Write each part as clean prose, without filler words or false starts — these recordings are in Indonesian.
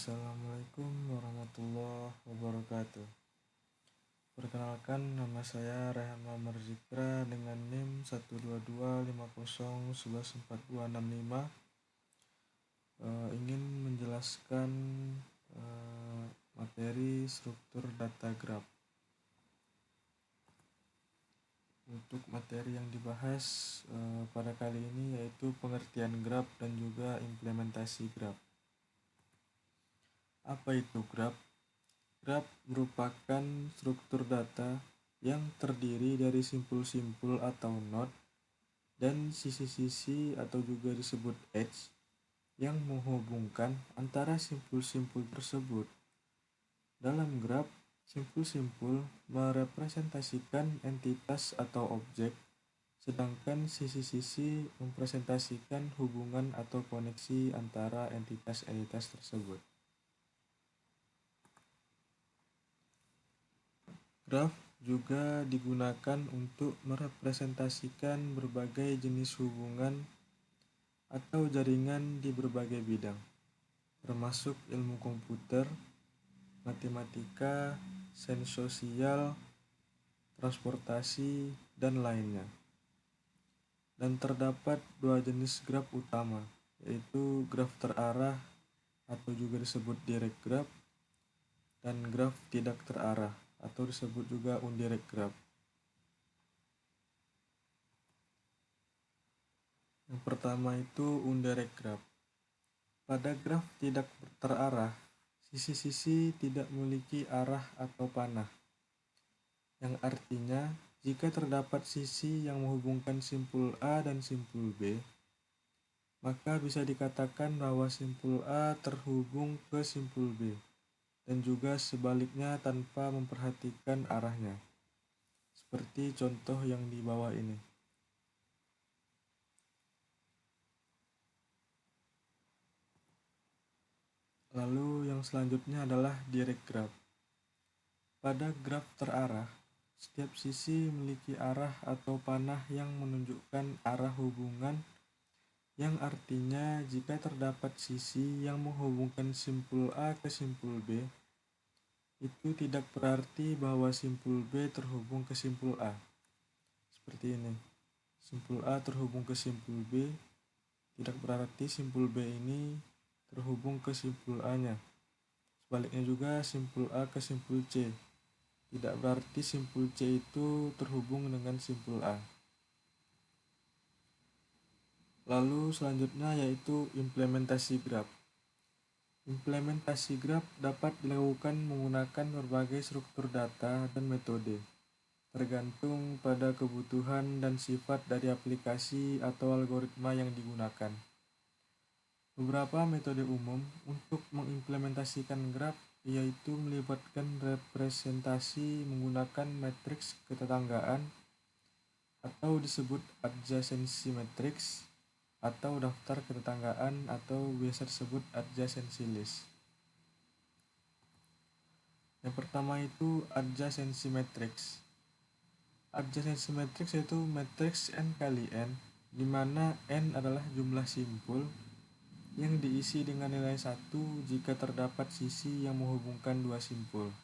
Assalamualaikum warahmatullahi wabarakatuh. Perkenalkan, nama saya Rehan Muhammad Zikra dengan NIM 12250114265. Ingin menjelaskan materi struktur data graf. Untuk materi yang dibahas pada kali ini yaitu pengertian graf dan juga implementasi graf. Apa itu graf? Graf merupakan struktur data yang terdiri dari simpul-simpul atau node dan sisi-sisi atau juga disebut edge yang menghubungkan antara simpul-simpul tersebut. Dalam graf, simpul-simpul merepresentasikan entitas atau objek, sedangkan sisi-sisi mempresentasikan hubungan atau koneksi antara entitas-entitas tersebut. Graf juga digunakan untuk merepresentasikan berbagai jenis hubungan atau jaringan di berbagai bidang, termasuk ilmu komputer, matematika, sains sosial, transportasi, dan lainnya. Dan terdapat dua jenis graf utama, yaitu graf terarah atau juga disebut direct graph dan graf tidak terarah atau disebut juga indirect graph. Yang pertama itu indirect graph. Pada graf tidak terarah, sisi-sisi tidak memiliki arah atau panah, yang artinya jika terdapat sisi yang menghubungkan simpul A dan simpul B, maka bisa dikatakan bahwa simpul A terhubung ke simpul B, dan juga sebaliknya tanpa memperhatikan arahnya, seperti contoh yang di bawah ini. Lalu yang selanjutnya adalah direct graph. Pada graf terarah, setiap sisi memiliki arah atau panah yang menunjukkan arah hubungan, yang artinya jika terdapat sisi yang menghubungkan simpul A ke simpul B, itu tidak berarti bahwa simpul B terhubung ke simpul A. Seperti ini. Simpul A terhubung ke simpul B, tidak berarti simpul B ini terhubung ke simpul A-nya. Sebaliknya juga simpul A ke simpul C. Tidak berarti simpul C itu terhubung dengan simpul A. Lalu selanjutnya yaitu implementasi graf. Implementasi graf dapat dilakukan menggunakan berbagai struktur data dan metode, tergantung pada kebutuhan dan sifat dari aplikasi atau algoritma yang digunakan. Beberapa metode umum untuk mengimplementasikan graf yaitu melibatkan representasi menggunakan matriks ketetanggaan atau disebut adjacency matrix atau daftar ketetanggaan atau biasa disebut adjacency list. Yang pertama itu adjacency matrix. Adjacency matrix yaitu matriks n kali n, di mana n adalah jumlah simpul yang diisi dengan nilai 1 jika terdapat sisi yang menghubungkan dua simpul,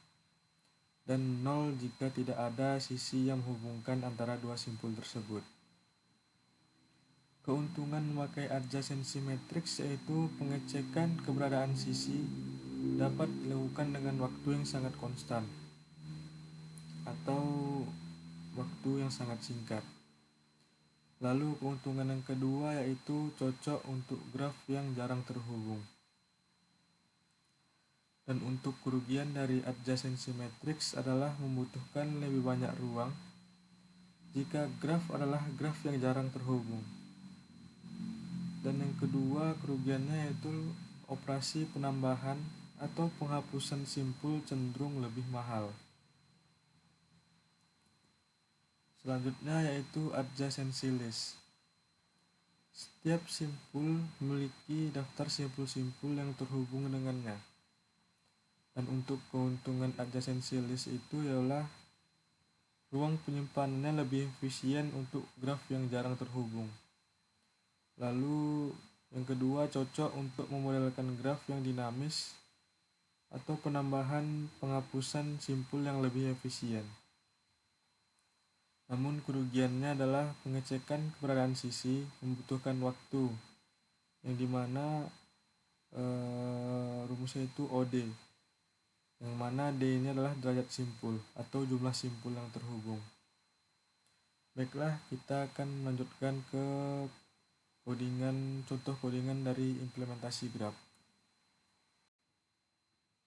dan 0 jika tidak ada sisi yang menghubungkan antara dua simpul tersebut. Keuntungan memakai adjacency matrix yaitu pengecekan keberadaan sisi dapat dilakukan dengan waktu yang sangat konstan atau waktu yang sangat singkat. Lalu keuntungan yang kedua yaitu cocok untuk graf yang jarang terhubung. Dan untuk kerugian dari adjacency matrix adalah membutuhkan lebih banyak ruang jika graf adalah graf yang jarang terhubung. Dan yang kedua kerugiannya yaitu operasi penambahan atau penghapusan simpul cenderung lebih mahal. Selanjutnya yaitu adjacency list. Setiap simpul memiliki daftar simpul-simpul yang terhubung dengannya. Dan untuk keuntungan adjacency list itu ialah ruang penyimpanannya lebih efisien untuk graf yang jarang terhubung. Lalu yang kedua cocok untuk memodelkan graf yang dinamis atau penambahan penghapusan simpul yang lebih efisien. Namun kerugiannya adalah pengecekan keberadaan sisi membutuhkan waktu, yang dimana rumusnya itu OD, yang mana D ini adalah derajat simpul atau jumlah simpul yang terhubung. Baiklah, kita akan melanjutkan ke contoh codingan dari implementasi graf.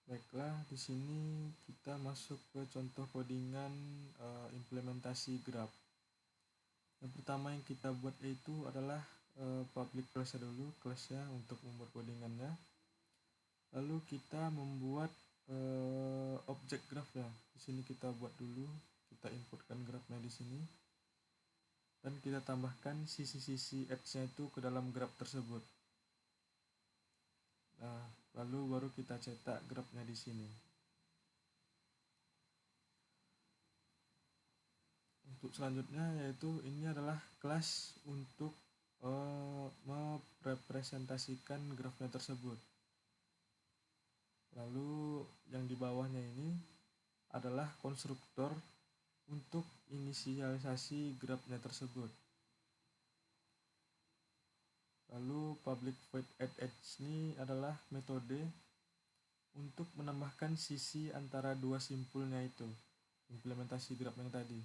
Baiklah, di sini kita masuk ke contoh codingan implementasi graf. Yang pertama yang kita buat itu adalah public class dulu, kelasnya untuk membuat codingannya. Lalu kita membuat objek grafnya. Di sini kita buat dulu, kita inputkan grafnya di sini. Dan kita tambahkan sisi-sisi edge-nya itu ke dalam graf tersebut. Nah, lalu baru kita cetak grafnya di sini. Untuk selanjutnya yaitu ini adalah kelas untuk merepresentasikan grafnya tersebut. Lalu yang di bawahnya ini adalah konstruktor untuk inisialisasi grafnya tersebut. Lalu public void add edge ini adalah metode untuk menambahkan sisi antara dua simpulnya itu, implementasi graf yang tadi.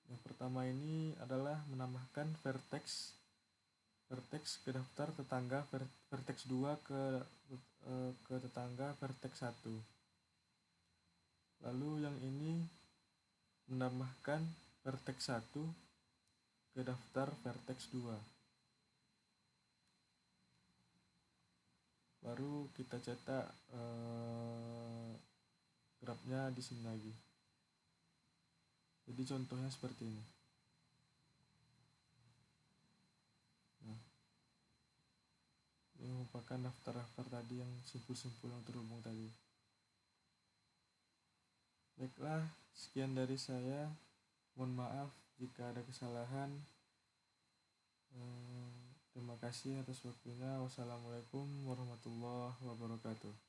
Yang pertama ini adalah menambahkan vertex ke daftar tetangga vertex 2 ke tetangga vertex 1. Lalu yang ini menambahkan vertex 1 ke daftar vertex 2. Baru kita cetak grafnya di sini lagi. Jadi contohnya seperti ini. Nah, ini merupakan daftar-daftar tadi yang simpul-simpul yang terhubung tadi. Baiklah, sekian dari saya. Mohon maaf jika ada kesalahan. Terima kasih atas waktunya. Wassalamualaikum warahmatullahi wabarakatuh.